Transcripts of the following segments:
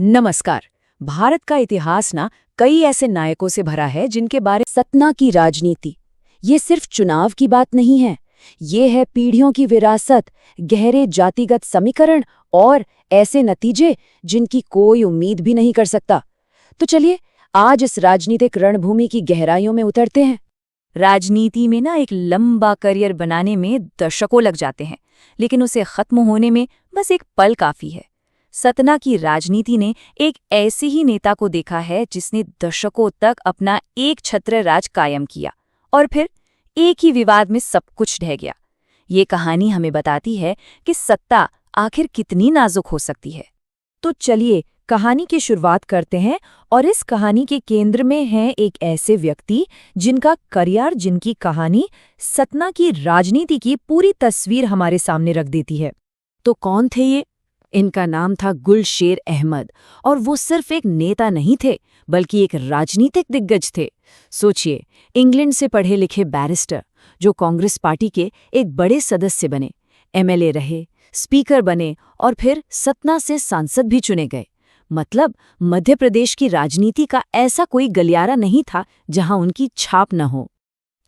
नमस्कार। भारत का इतिहास ना कई ऐसे नायकों से भरा है जिनके बारे सतना की राजनीति। ये सिर्फ चुनाव की बात नहीं है, ये है पीढ़ियों की विरासत, गहरे जातिगत समीकरण और ऐसे नतीजे जिनकी कोई उम्मीद भी नहीं कर सकता। तो चलिए आज इस राजनीतिक रणभूमि की गहराइयों में उतरते हैं। राजनीति में ना एक लंबा करियर बनाने में दशकों लग जाते हैं, लेकिन उसे खत्म होने में बस एक पल काफी है। सतना की राजनीति ने एक ऐसे ही नेता को देखा है जिसने दशकों तक अपना एक छत्र राज कायम किया और फिर एक ही विवाद में सब कुछ ढह गया। ये कहानी हमें बताती है कि सत्ता आखिर कितनी नाजुक हो सकती है। तो चलिए कहानी की शुरुआत करते हैं और इस कहानी के केंद्र में है एक ऐसे व्यक्ति जिनका करियर, जिनकी कहानी सतना की राजनीति की पूरी तस्वीर हमारे सामने रख देती है। तो कौन थे ये? इनका नाम था गुलशेर अहमद और वो सिर्फ एक नेता नहीं थे बल्कि एक राजनीतिक दिग्गज थे। सोचिए, इंग्लैंड से पढ़े लिखे बैरिस्टर जो कांग्रेस पार्टी के एक बड़े सदस्य बने, एमएलए रहे, स्पीकर बने और फिर सतना से सांसद भी चुने गए। मतलब मध्य प्रदेश की राजनीति का ऐसा कोई गलियारा नहीं था जहां उनकी छाप न हो।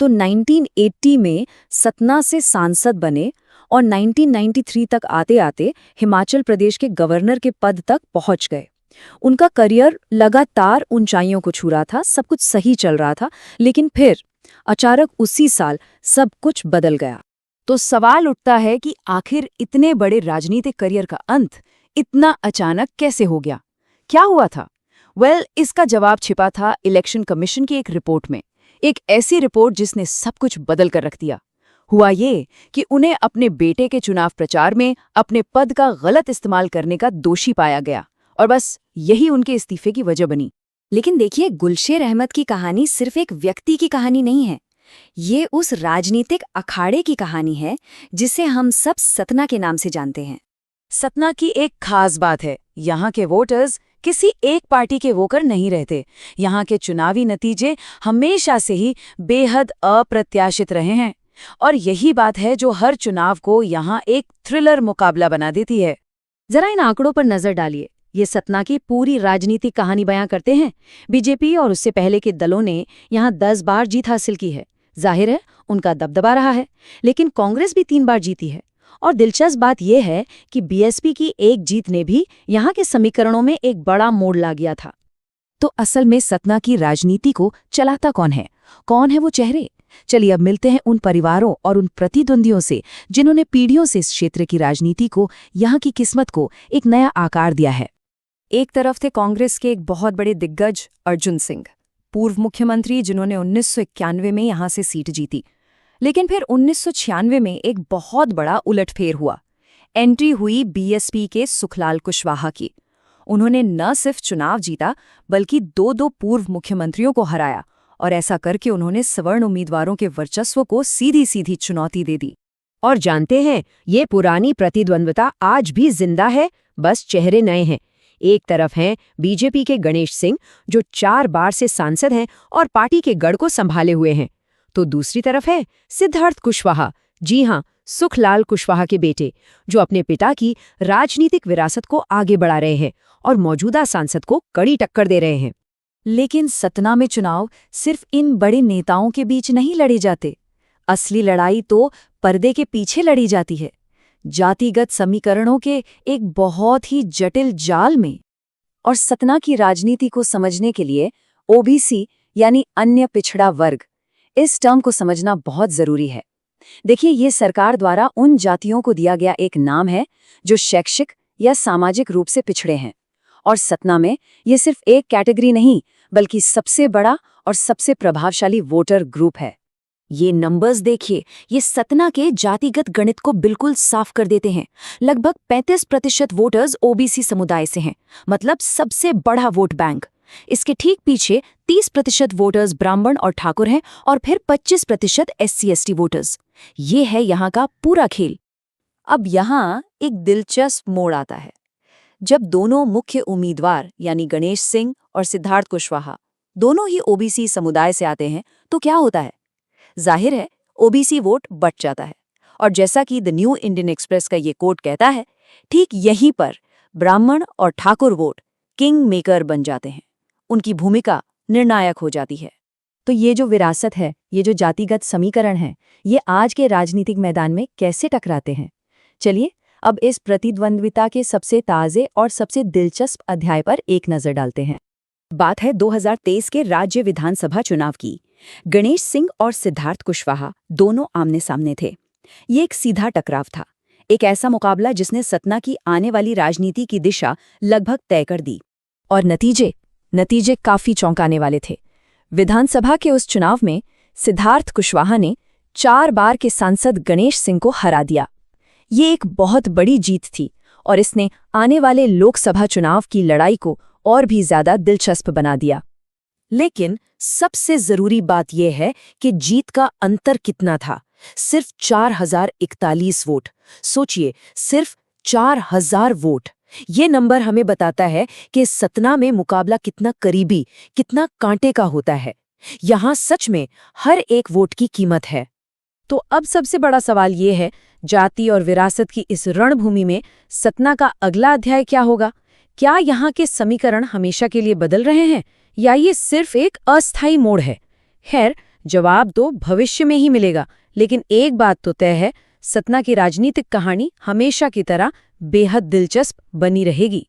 तो 1980 में सतना से सांसद बने और 1993 तक आते आते हिमाचल प्रदेश के गवर्नर के पद तक पहुंच गए। उनका करियर लगातार ऊंचाइयों को छू रहा था, सब कुछ सही चल रहा था, लेकिन फिर अचानक उसी साल सब कुछ बदल गया। तो सवाल उठता है कि आखिर इतने बड़े राजनीतिक करियर का अंत इतना अचानक कैसे हो गया? क्या हुआ था? इसका जवाब छिपा था इलेक्शन कमीशन की एक रिपोर्ट में, एक ऐसी रिपोर्ट जिसने सब कुछ बदल कर रख दिया। हुआ ये कि उन्हें अपने बेटे के चुनाव प्रचार में अपने पद का गलत इस्तेमाल करने का दोषी पाया गया और बस यही उनके इस्तीफे की वजह बनी। लेकिन देखिए, गुलशेर अहमद की कहानी सिर्फ एक व्यक्ति की कहानी नहीं है। ये उस राजनीतिक अखाड़े की कहानी है जिसे हम सब सतना के नाम से जानते हैं। सतना की एक खास बात है, यहाँ के वोटर्स किसी एक पार्टी के वोकर नहीं रहते। यहाँ के चुनावी नतीजे हमेशा से ही बेहद अप्रत्याशित रहे हैं और यही बात है जो हर चुनाव को यहाँ एक थ्रिलर मुकाबला बना देती है। जरा इन आंकड़ों पर नजर डालिए। ये सतना की पूरी राजनीतिक कहानी बयां करते हैं। बीजेपी और उससे पहले के दलों ने यहाँ 10 बार जीत हासिल की है। जाहिर है उनका दबदबा रहा है, लेकिन कांग्रेस भी 3 बार जीती है। और दिलचस्प बात यह है कि बीएसपी की एक जीत ने भी यहाँ के समीकरणों में एक बड़ा मोड़ ला दिया था। तो असल में सतना की राजनीति को चलाता कौन है? कौन है वो चेहरे? चलिए अब मिलते हैं उन परिवारों और उन प्रतिद्वंदियों से जिन्होंने पीढ़ियों से इस क्षेत्र की राजनीति को, यहाँ की किस्मत को एक नया आकार दिया है। एक तरफ थे कांग्रेस के एक बहुत बड़े दिग्गज अर्जुन सिंह, पूर्व मुख्यमंत्री जिन्होंने 1991 में यहाँ से सीट जीती। लेकिन फिर 1996 में एक बहुत बड़ा उलटफेर हुआ। एंट्री हुई बीएसपी के सुखलाल कुशवाहा की। उन्होंने न सिर्फ चुनाव जीता बल्कि 2 पूर्व मुख्यमंत्रियों को हराया और ऐसा करके उन्होंने सवर्ण उम्मीदवारों के वर्चस्व को सीधी सीधी चुनौती दे दी। और जानते हैं, ये पुरानी प्रतिद्वंद्विता आज भी जिंदा है, बस चेहरे नए हैं। एक तरफ हैं बीजेपी के गणेश सिंह जो 4 बार से सांसद हैं और पार्टी के गढ़ को संभाले हुए हैं, तो दूसरी तरफ है सिद्धार्थ कुशवाहा, जी हां, सुखलाल कुशवाहा के बेटे, जो अपने पिता की राजनीतिक विरासत को आगे बढ़ा रहे हैं और मौजूदा सांसद को कड़ी टक्कर दे रहे हैं। लेकिन सतना में चुनाव सिर्फ इन बड़े नेताओं के बीच नहीं लड़े जाते। असली लड़ाई तो पर्दे के पीछे लड़ी जाती है, जातिगत समीकरणों के एक बहुत ही जटिल जाल में। और सतना की राजनीति को समझने के लिए ओबीसी यानी अन्य पिछड़ा वर्ग, इस टर्म को समझना बहुत जरूरी है। देखिए, ये सरकार द्वारा उन जातियों को दिया गया एक नाम है जो शैक्षिक या सामाजिक रूप से पिछड़े हैं। और सतना में ये सिर्फ एक कैटेगरी नहीं बल्कि सबसे बड़ा और सबसे प्रभावशाली वोटर ग्रुप है। ये नंबर्स देखिए, ये सतना के जातिगत गणित को बिल्कुल साफ कर देते हैं। लगभग 35% वोटर्स ओबीसी समुदाय से हैं, मतलब सबसे बड़ा वोट बैंक। इसके ठीक पीछे 30% वोटर्स ब्राह्मण और ठाकुर हैं और फिर 25% SC/ST वोटर्स। ये है यहाँ का पूरा खेल। अब यहाँ एक दिलचस्प मोड़ आता है। जब दोनों मुख्य उम्मीदवार यानी गणेश सिंह और सिद्धार्थ कुशवाहा दोनों ही ओबीसी समुदाय से आते हैं, तो क्या होता है? जाहिर है ओबीसी वोट बट जाता है। और जैसा कि द न्यू इंडियन एक्सप्रेस का ये कोट कहता है, ठीक यहीं पर ब्राह्मण और ठाकुर वोट किंग मेकर बन जाते हैं। उनकी भूमिका निर्णायक हो जाती है। तो ये जो विरासत है, ये जो जातिगत समीकरण है, ये आज के राजनीतिक मैदान में कैसे टकराते हैं? चलिए अब इस प्रतिद्वंद्विता के सबसे ताज़े और सबसे दिलचस्प अध्याय पर एक नज़र डालते हैं। बात है 2023 के राज्य विधानसभा चुनाव की। गणेश सिंह और सिद्धार्थ कुशवाहा दोनों आमने सामने थे। ये एक सीधा टकराव था, एक ऐसा मुकाबला जिसने सतना की आने वाली राजनीति की दिशा लगभग तय कर दी। और नतीजे काफी चौंकाने वाले थे। विधानसभा के उस चुनाव में सिद्धार्थ कुशवाहा ने 4 बार के सांसद गणेश सिंह को हरा दिया। ये एक बहुत बड़ी जीत थी और इसने आने वाले लोकसभा चुनाव की लड़ाई को और भी ज्यादा दिलचस्प बना दिया। लेकिन सबसे जरूरी बात यह है कि जीत का अंतर कितना था। सिर्फ 4041 वोट। सोचिए, सिर्फ 4000 वोट। ये नंबर हमें बताता है कि सतना में मुकाबला कितना करीबी, कितना कांटे का होता है। यहाँ सच में हर एक वोट की कीमत है। तो अब सबसे बड़ा सवाल ये है, जाति और विरासत की इस रणभूमि में सतना का अगला अध्याय क्या होगा? क्या यहाँ के समीकरण हमेशा के लिए बदल रहे हैं या ये सिर्फ एक अस्थायी मोड़ है? खैर, जवाब तो भविष्य में ही मिलेगा, लेकिन एक बात तो तय है, सतना की राजनीतिक कहानी हमेशा की तरह बेहद दिलचस्प बनी रहेगी।